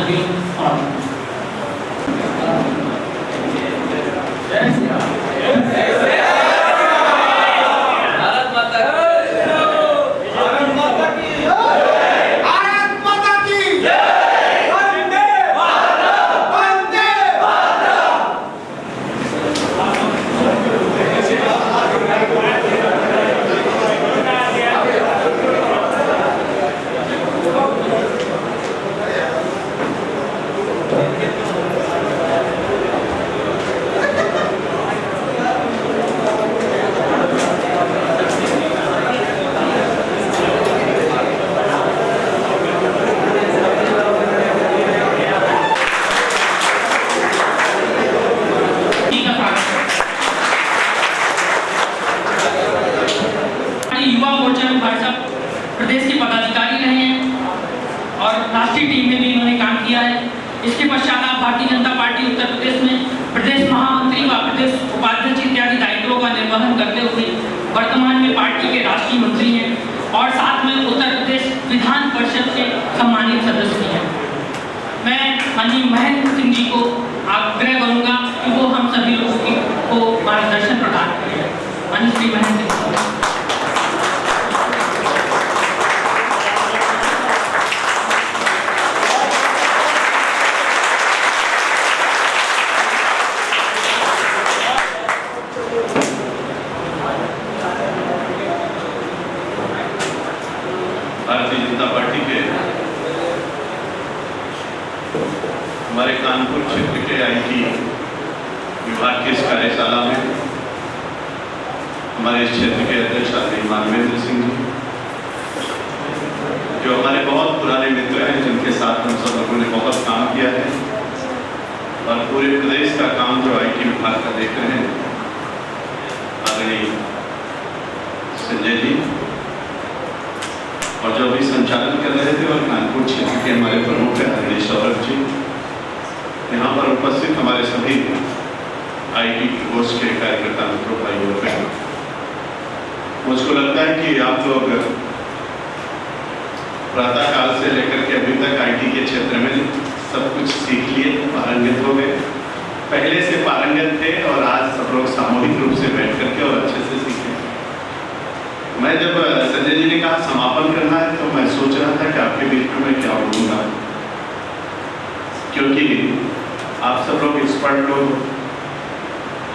सभी लोग युवा मोर्चा में भाई साहब प्रदेश के पदाधिकारी रहे हैं और राष्ट्रीय टीम में भी इन्होंने काम किया है। इसके पश्चात आप भारतीय जनता पार्टी उत्तर प्रदेश में प्रदेश महामंत्री व प्रदेश उपाध्यक्ष इत्यादि दायित्वों का निर्वहन करते हुए वर्तमान में पार्टी के राष्ट्रीय मंत्री हैं और साथ में उत्तर प्रदेश विधान परिषद के सम्मानित सदस्य भी हैं। मैं माननीय महेंद्र सिंह जी को आग्रह करूंगा कि वो हम सभी लोगों को मार्गदर्शन प्रदान करें। माननीय श्री महेंद्र सिंह भारतीय जनता पार्टी के हमारे कानपुर क्षेत्र के आईटी विभाग की इस कार्यशाला में हमारे इस क्षेत्र के अध्यक्ष आदरणीय मानवेंद्र सिंह जी, जो हमारे बहुत पुराने मित्र हैं, जिनके साथ हम सब लोगों ने बहुत काम किया है और पूरे प्रदेश का काम जो आईटी विभाग का देख रहे हैं, आदरणीय संजय जी, और जो भी संचालन कर रहे थे, और कानपुर क्षेत्र के हमारे प्रमुख आदरणीय सौरभ जी, यहाँ पर उपस्थित हमारे सभी आईटी कोर्स के कार्यकर्ता मित्रों, भाइयों और बहनों, मुझको लगता है कि आप लोग प्रातः काल से लेकर के अभी तक आईटी के क्षेत्र में सब कुछ सीख लिए, पारंगत हो गए, पहले से पारंगत थे और आज सब लोग सामूहिक रूप से बैठ करके और अच्छे से सीखे। मैं जब संजय जी ने कहा समापन करना है, तो मैं सोच रहा था कि आपके बीच में मैं क्या बोलूँगा, क्योंकि आप सब लोग एक्सपर्ट लोग,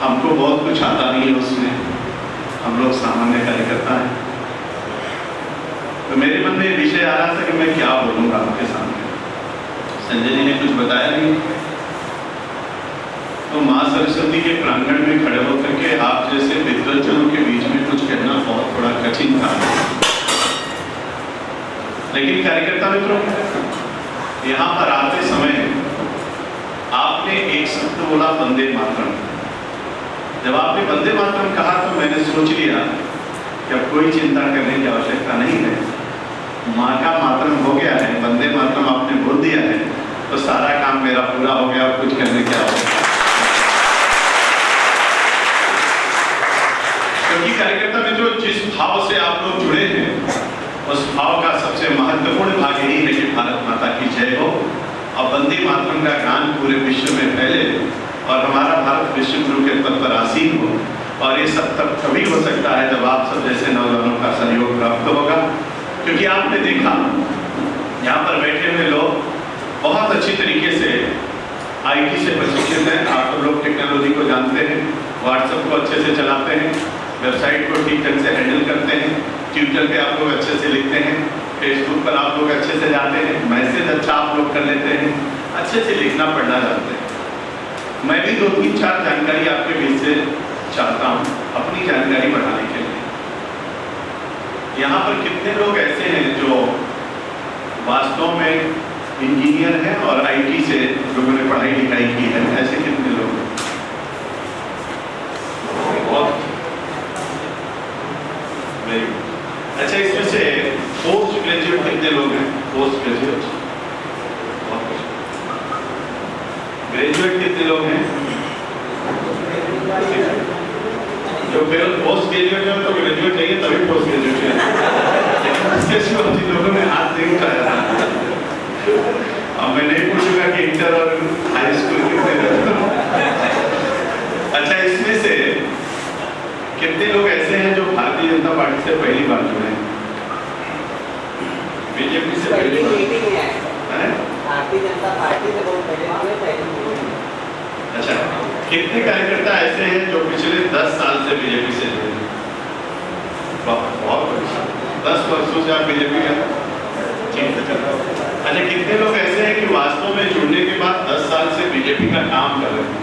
हमको बहुत कुछ आता नहीं है उसमें, हम लोग सामान्य कार्यकर्ता हैं। तो मेरे मन में विषय आ रहा था कि मैं क्या बोलूँगा आपके सामने। संजय जी ने कुछ बताया नहीं, तो माँ सरस्वती के प्रांगण में खड़े होकर के आप जैसे विद्वज्जनों के बीच में कुछ कहना बहुत थोड़ा कठिन था। लेकिन कार्यकर्ता मित्रों, यहाँ पर आते समय आपने एक शब्द बोला, वंदे मातरम। जब आपने वंदे मातरम कहा तो मैंने सोच लिया कि अब कोई चिंता करने की आवश्यकता नहीं है, माँ का मातरम हो गया है, वंदे मातरम आपने बोल दिया है, तो सारा काम मेरा पूरा हो गया, कुछ करने की आवश्यकता। क्योंकि कार्यकर्ता मित्रों, जिस भाव से आप लोग जुड़े हैं, उस भाव का सबसे महत्वपूर्ण भाग यही है कि भारत माता की जय हो और वंदे मातरम का गान पूरे विश्व में फैले और हमारा भारत विश्व गुरु के पद पर आसीन हो। और ये सब तब तभी हो सकता है जब आप सब जैसे नौजवानों का सहयोग प्राप्त होगा, क्योंकि आपने देखा यहाँ पर बैठे हुए लोग बहुत अच्छी तरीके से आईटी से प्रशिक्षित हैं। आप लोग टेक्नोलॉजी को जानते हैं, व्हाट्सएप को अच्छे से चलाते हैं, वेबसाइट को ठीक ढंग से हैंडल करते हैं, ट्विटर पे आप लोग अच्छे से लिखते हैं, फेसबुक पर आप लोग अच्छे से जाते हैं, मैसेज अच्छा आप लोग कर लेते हैं, अच्छे से लिखना पढ़ना जानते हैं। मैं भी 2-3-4 जानकारी आपके बीच से चाहता हूँ अपनी जानकारी बढ़ाने के लिए। यहाँ पर कितने लोग ऐसे हैं जो वास्तव में इंजीनियर हैं और आईटी से लोगों ने पढ़ाई लिखाई की है? ऐसे कितने लोग हैं? बहुत। अच्छा, इसमें से पोस्ट ग्रेजुएट कितने लोग हैं? पोस्ट ग्रेजुएट, ग्रेजुएट कितने लोग हैं? जो केवल पोस्ट ग्रेजुएट है तो ग्रेजुएट चाहिए, तभी पोस्ट ग्रेजुएट है। लोगों ने हाथ नहीं उठाया था। अब मैं नहीं पूछूंगा पार्टी से पहली बार जुड़े? बीजेपी से पहली बार? भारतीय जनता पार्टी से बहुत पहले। अच्छा, कितने कार्यकर्ता ऐसे हैं जो पिछले 10 साल से बीजेपी से जुड़े? बहुत 10 वर्षों से आप बीजेपी का अच्छा, कितने लोग ऐसे हैं कि वास्तव में जुड़ने के बाद 10 साल से बीजेपी का काम कर रहे हैं?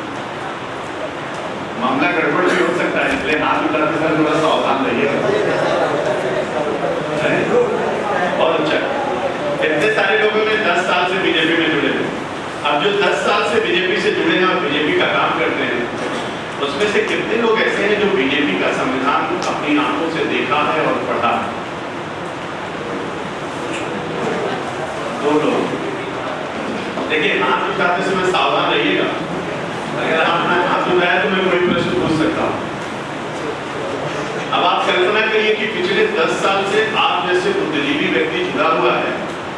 मामला गड़बड़ भी हो सकता है, इसलिए हाथ उठाते समय थोड़ा सावधान रहिएगा। बहुत अच्छा, इतने सारे लोगों ने 10 साल से बीजेपी में जुड़े हैं। अब जो 10 साल से बीजेपी से जुड़े हैं और बीजेपी का काम करते हैं, उसमें से कितने लोग ऐसे हैं जो बीजेपी का संविधान अपनी आंखों से देखा है और पढ़ा है? 2 लोग। देखिए, हाथ उठाते समय सावधान रहिएगा। अगर आपने हाथ उठाया तो मैं कोई प्रश्न पूछ सकता हूँ। अब आप कल्पना करिए कि पिछले 10 साल से आप जैसे बुद्धिजीवी व्यक्ति जुड़ा हुआ है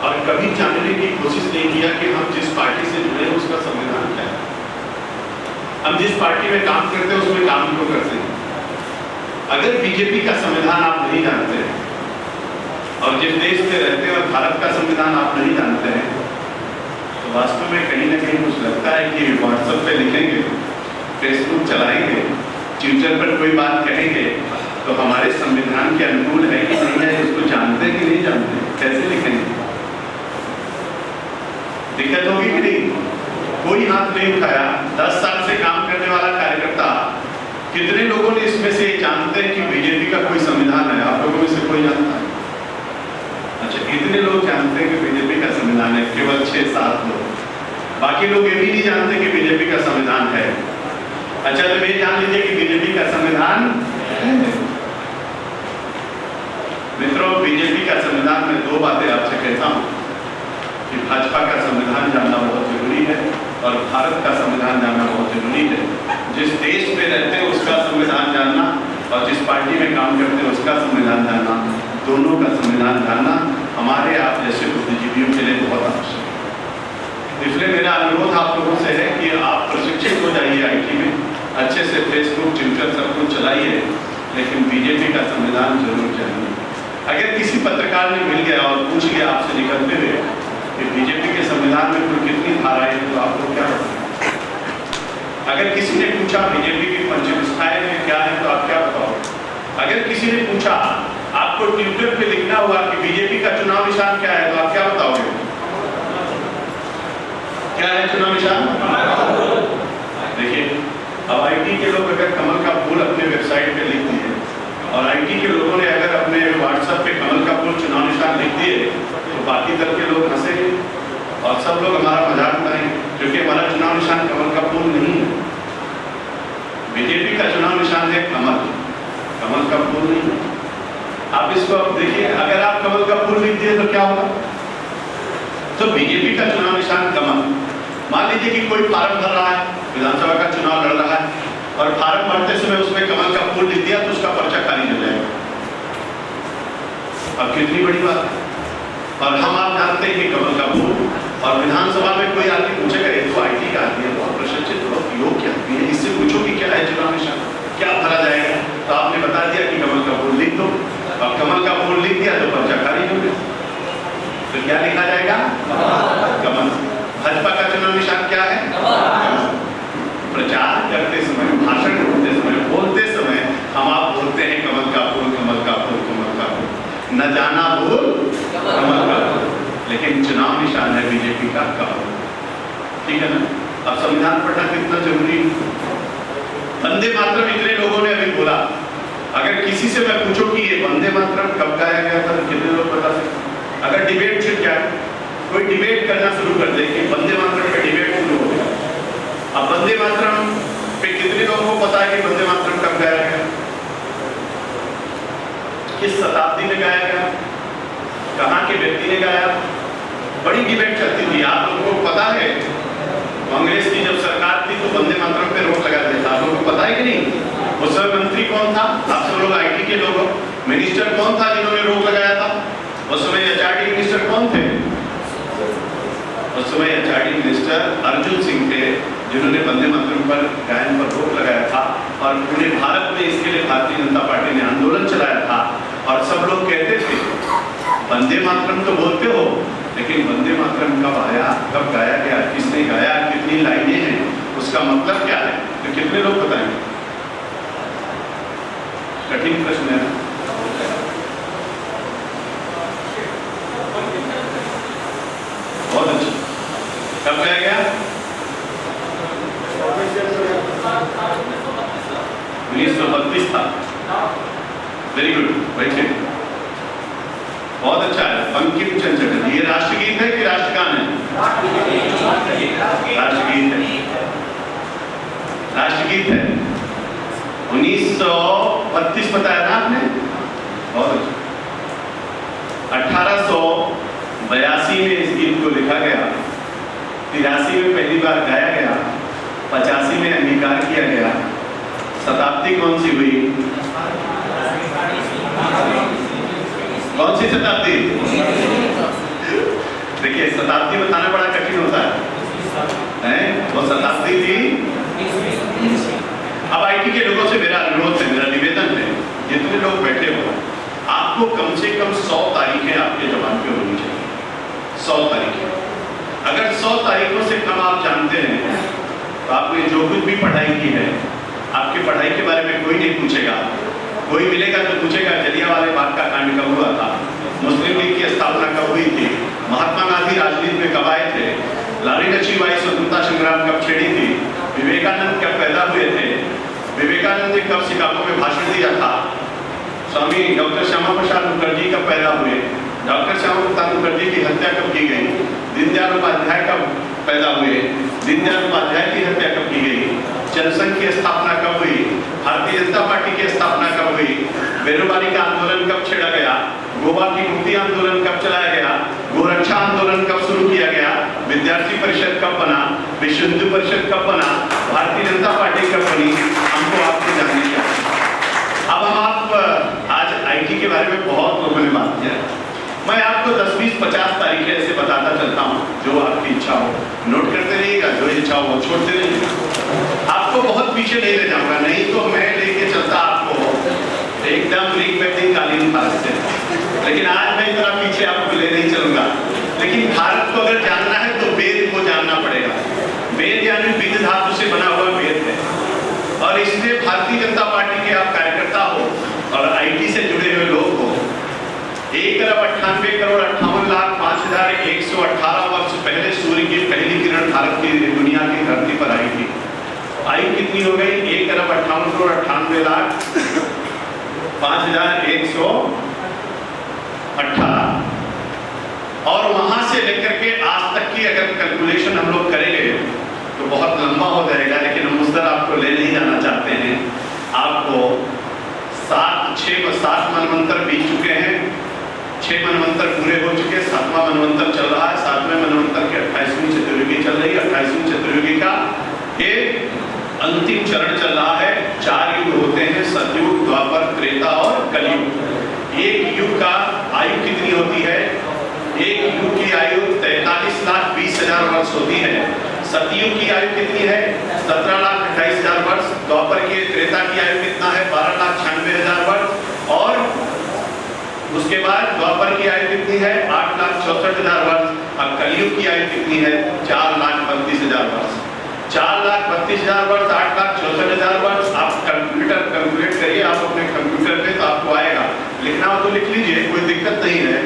और कभी जानने की कोशिश नहीं किया कि हम जिस पार्टी से जुड़े हैं उसका संविधान क्या है, हम जिस पार्टी में काम करते हैं उसमें काम क्यों करते हैं। अगर बीजेपी का संविधान आप नहीं जानते हैं और जिस देश में रहते हैं और भारत का संविधान आप नहीं जानते हैं, तो वास्तव में कहीं ना कहीं कुछ लगता है कि व्हाट्सएप पे लिखेंगे, फेसबुक चलाएंगे, ट्विटर पर कोई बात कहेंगे तो हमारे संविधान के अनुकूल है कि नहीं है, इसको जानते हैं कि नहीं जानते, कैसे लिखेंगे? दिक्कत होगी कि नहीं? कोई हाथ नहीं उठाया। 10 साल से काम करने वाला कार्यकर्ता, कितने लोगों ने इसमें से जानते हैं कि बीजेपी का कोई संविधान है? आप लोगों में से कोई जानता है? अच्छा, कितने लोग जानते हैं कि बीजेपी का संविधान है? केवल 6-7 लोग। बाकी लोग ये भी नहीं जानते कि बीजेपी का संविधान है। अच्छा, तो ये जान लीजिए कि बीजेपी का संविधान है। मित्रों, बीजेपी का संविधान में 2 बातें आपसे कहता हूं कि भाजपा का संविधान जानना बहुत जरूरी है और भारत का संविधान जानना बहुत जरूरी है। जिस देश में रहते हैं उसका संविधान जानना और जिस पार्टी में काम करते हैं उसका संविधान जानना, दोनों का संविधान जानना हमारे आप जैसे बुद्धिजीवियों के लिए बहुत आवश्यक है। इसलिए मेरा अनुरोध आप लोगों से है कि आप प्रशिक्षित हो जाइए आईटी में, अच्छे से फेसबुक, ट्विटर सब कुछ चलाइए, लेकिन बीजेपी का संविधान जरूर जानिए। अगर किसी पत्रकार ने मिल गया और पूछ लिया आपसे निकलते हुए कि बीजेपी के संविधान में कुल कितनी धाराएं हैं, तो आपको क्या बताओ? अगर किसी ने पूछा बीजेपी की पंचनिष्ठाएं में क्या है, तो आप क्या बताओ? अगर किसी ने पूछा आपको ट्विटर पे लिखना हुआ कि बीजेपी का चुनाव निशान क्या है, तो आप क्या बताओगे? क्या है चुनाव निशान? देखिए, अब आईटी के लोग अगर कमल का फूल अपने वेबसाइट पे लिख दिए और आईटी के लोगों ने अगर अपने व्हाट्सएप पे कमल का फूल चुनाव निशान लिख दिए, तो बाकी दल के लोग हंसेंगे और सब लोग हमारा मजाक उड़ाएंगे, क्योंकि हमारा चुनाव निशान कमल का फूल नहीं है। बीजेपी का चुनाव निशान है कमल, कमल का फूल नहीं है। आप इसको अब देखिए, अगर आप कमल का फूल लिख दिए तो क्या होगा? तो बीजेपी का चुनाव निशान कमल। मान लीजिए कि कोई फार्म भर रहा है, विधानसभा का चुनाव लड़ रहा है और फार्म भरते समय उसमें कमल का फूल लिख दिया, तो उसका पर्चा खारिज हो जाएगा। अब कितनी बड़ी बात है। और हम आप जानते हैं कि कमल का फूल, और विधानसभा में कोई आदमी पूछेगा, ये तो आईटी का आदमी है, बहुत प्रशिक्षित, बहुत योग्य आदमी है, इससे पूछो कि क्या है चुनाव निशान, क्या भरा जाएगा? तो आपने बता दिया कि कमल का फूल लिख दो, और कमल का फूल लिख दिया तो पर्चा खारिज हो गया। तो क्या लिखा जाएगा? कमल। भाजपा का चुनाव निशान क्या है? प्रचार करते समय, भाषण बोलते समय, बोलते समय हम आप बोलते हैं कमल का फूल, कमल का फूल, कमल का फूल, न जाना भूल कमल का फूल, लेकिन चुनाव निशान है बीजेपी का कमल। ठीक है ना? अब संविधान पढ़ना कितना जरूरी है। वंदे मातरम इतने लोगों ने अभी बोला, अगर किसी से मैं पूछूं कि ये वंदे मातरम कब गाया गया था, तो कितने लोग बता सकते? अगर डिबेट छिड़ जाए, कोई डिबेट करना शुरू कर दे कि वंदे मातरम पे डिबेट शुरू हो गया, अब वंदे मातरम पे कितने लोगों को पता है कि वंदे मातरम कब गाया गया, किस शताब्दी में गाया गया, कहाँ के व्यक्ति ने गाया? बड़ी डिबेट चलती थी। आप लोगों को पता है कांग्रेस की जब सरकार थी तो वंदे मातरम पे रोक लगा दिया था, आप लोगों को पता है कि नहीं? उस समय मंत्री कौन था? आप सब लोग आईटी के लोग हो। मिनिस्टर कौन था जिन्होंने रोक लगाया था? उस समय एचआरडी मिनिस्टर कौन थे? उस समय एचआरडी मिनिस्टर अर्जुन सिंह थे, जिन्होंने वंदे मातरम पर गायन पर रोक लगाया था और पूरे भारत में इसके लिए भारतीय जनता पार्टी ने आंदोलन चलाया था। और मातरम तो बोलते हो, लेकिन वंदे मातरम कब आया, कब गाया गया, किसने गाया, कितनी लाइनें हैं, उसका मतलब क्या है, तो कितने लोग बताएंगे? कठिन प्रश्न है। बहुत अच्छा। कब गाया गया? 1932 था। वेरी गुड, बैठिए। बहुत अच्छा है। बंकिम चंद्र चटर्जी। ये राष्ट्रगीत है कि राष्ट्रगान है? राष्ट्रगीत है। राष्ट्रगीत है। 1932 बताया ना आपने? बहुत अच्छा। 1882 में इस गीत को लिखा गया, 83 में पहली बार गाया गया, 85 में अंगीकार किया गया। शताब्दी कौन सी हुई? कौन सी शताब्दी? देखिए, शताब्दी बताना बड़ा कठिन होता है। वो शताब्दी थी। अब आईटी के लोगों से मेरा अनुरोध है, मेरा निवेदन है, जितने लोग बैठे हो, आपको कम से कम 100 तारीखें आपके जबान पे होनी चाहिए। 100 तारीखें। अगर 100 तारीखों से कम आप जानते हैं तो आपने जो कुछ भी पढ़ाई की है, आपकी पढ़ाई के बारे में कोई नहीं पूछेगा। कोई मिलेगा तो पूछेगा जलियांवाला बाग का कांड कब हुआ था, मुस्लिम लीग की स्थापना कब हुई थी, महात्मा गांधी राजनीति में कब आए थे, लाली लक्ष्मीबाई स्वतंत्रता संग्राम कब छेड़ी थी, विवेकानंद कब पैदा हुए थे, विवेकानंद ने कब शिकागो में भाषण दिया था, स्वामी डॉक्टर श्यामा प्रसाद मुखर्जी कब पैदा हुए, डॉक्टर श्यामा प्रसाद मुखर्जी की हत्या कब की गई, दीनदयाल उपाध्याय कब पैदा हुए, दीनदयाल उपाध्याय की हत्या कब की गई, जनसंघ की स्थापना कब हुई, भारतीय जनता पार्टी की स्थापना कब हुई, बेरोजगारी का आंदोलन कब छेड़ा गया, गोवा की मुक्ति आंदोलन कब चलाया गया, गोरक्षा आंदोलन कब शुरू किया गया, विद्यार्थी परिषद कब बना, विश्व हिंदू परिषद कब बना, भारतीय जनता पार्टी कब बनी, हमको आपको जानने की आवश्यकता है। अब हम आप आज आईटी के बारे में बहुत लोगों ने बात किया, मैं आपको 10, 20, 50 तारीखें ऐसे बताता चलता हूँ, जो आपकी इच्छा हो नोट करते रहिएगा, जो इच्छा हो वो छोड़ते रहिएगा। आपको बहुत पीछे नहीं ले जाऊंगा, नहीं तो मैं लेके चलता आपको एकदम ऋग्वेदिक भारत से, लेकिन आज मैं इतना पीछे आपको ले नहीं चलूंगा। लेकिन भारत को अगर जानना है तो वेद को जानना पड़ेगा। वेद यानी विद धातु से बना हुआ वेद है, और इसमें भारतीय जनता पार्टी के आप कार्यकर्ता हो और आईटी से जुड़े हुए लोग हो। 1,98,58,05,118 वर्ष पहले सूर्य की पहली किरण भारत की दुनिया की धरती पर आई थी। आयु कितनी हो गई? 1,58,98,05,118। और वहां से लेकर के आज तक की अगर कैलकुलेशन हम लोग करेंगे तो बहुत लंबा हो जाएगा, लेकिन हम उस तरह आपको ले नहीं जाना चाहते हैं। आपको 7 मनवंतर बीत चुके हैं, 6 मनवंतर पूरे हो चुके, 7वां मनवंतर चल रहा है। 7वें मनवंतर की 28वीं चतुर्युगी चल रही है। 28वीं चतुर्युगी का एक अंतिम चरण चल रहा है। 4 युग होते हैं, सतयुग, द्वापर, त्रेता और कलयुग। एक युग का आयु कितनी होती है? एक युग की आयु 43,20,000 वर्ष होती है। सतयुग की आयु कितनी है? 17,28,000 वर्ष। द्वापर की, त्रेता की आयु कितना है? 12,96,000 वर्ष। और उसके बाद द्वापर की आयु कितनी है? 8,64,000 वर्ष। अब कलयुग की आयु कितनी है? 4,32,000 वर्ष। 4,32,000 वर्ष, 8,64,000 वर्ष। आप कैलकुलेट करिए आप अपने कंप्यूटर पे, तो आपको आएगा। लिखना हो तो लिख लीजिए, कोई दिक्कत नहीं है।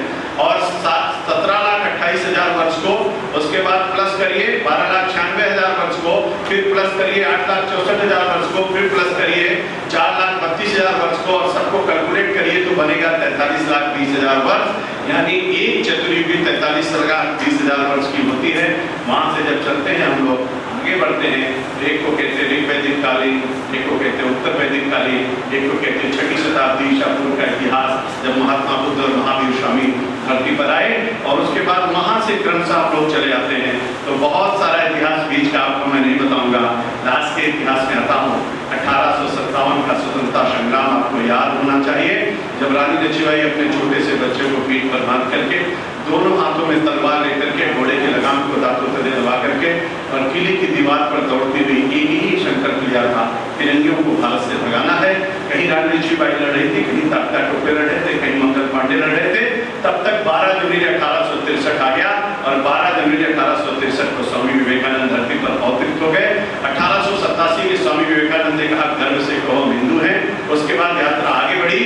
और 17,28,000 वर्ष को उसके बाद प्लस करिए 12,96,000 वर्ष को, फिर प्लस करिए 8,64,000 वर्ष को, फिर प्लस करिए 4,32,000 वर्ष को, और सबको कैलकुलेट करिए तो बनेगा 43,20,000 वर्ष। यानी एक चतुर्युगी 43,20,000 वर्ष की होती है। वहां से जब चलते हैं हम लोग आगे बढ़ते हैं, एक को कहते हैं ऋग्वैदिक कालीन, एक को कहते हैं उत्तर वैदिक कालीन, एक को कहते हैं 6वीं शताब्दी ईसा पूर्व का इतिहास, जब महात्मा बुद्ध और महावीर स्वामी धरती पर आए। और उसके बाद वहां से क्रमशः आप लोग चले जाते हैं। तो बहुत सारा इतिहास बीच का आपको मैं नहीं बताऊंगा। लास्ट के इतिहास में आता हूँ। 1857 का स्वतंत्रता संग्राम आपको याद होना चाहिए, जब रानी लक्ष्मीबाई अपने छोटे से बच्चे को पीठ पर बांध करके, दोनों हाथों में तलवार लेकर के, घोड़े के लगाम को दांतों से दबा करके, और किले की दीवार पर दौड़ती हुई एक ही संकल्प लिया था, तिरंगियों को भारत से भगाना है। कहीं रानी लक्ष्मीबाई लड़ रही थी, कहीं तात्या टोपे लड़ रहे थे, कहीं मंगल पांडे लड़ रहे थे। तब तक 12 जून जनवरी 1863 को स्वामी विवेकानंद धरती पर अवतरित हो गए। 1887 में स्वामी विवेकानंद ने कहा गर्व से कहो हम हिंदू हैं। उसके बाद यात्रा आगे बढ़ी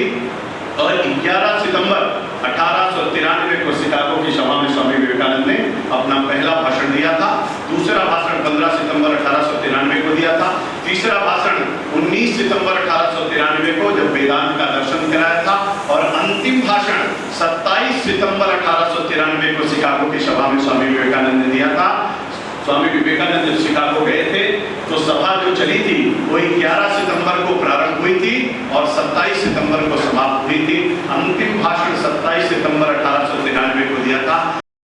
और 11 सितंबर 1893 को शिकागो की सभा में स्वामी विवेकानंद ने अपना पहला भाषण दिया था। दूसरा भाषण 15 सितंबर 1893 को दिया था। तीसरा भाषण 19 सितंबर 1893 को जब वेदांत का दर्शन कराया था। और अंतिम भाषण 27 सितंबर 1893 को शिकागो की सभा में स्वामी विवेकानंद ने दिया था। स्वामी विवेकानंद जब शिकागो गए थे तो सभा जो चली थी वो 11 सितंबर को प्रारंभ हुई थी और 27 सितंबर को समाप्त हुई थी। अंतिम भाषण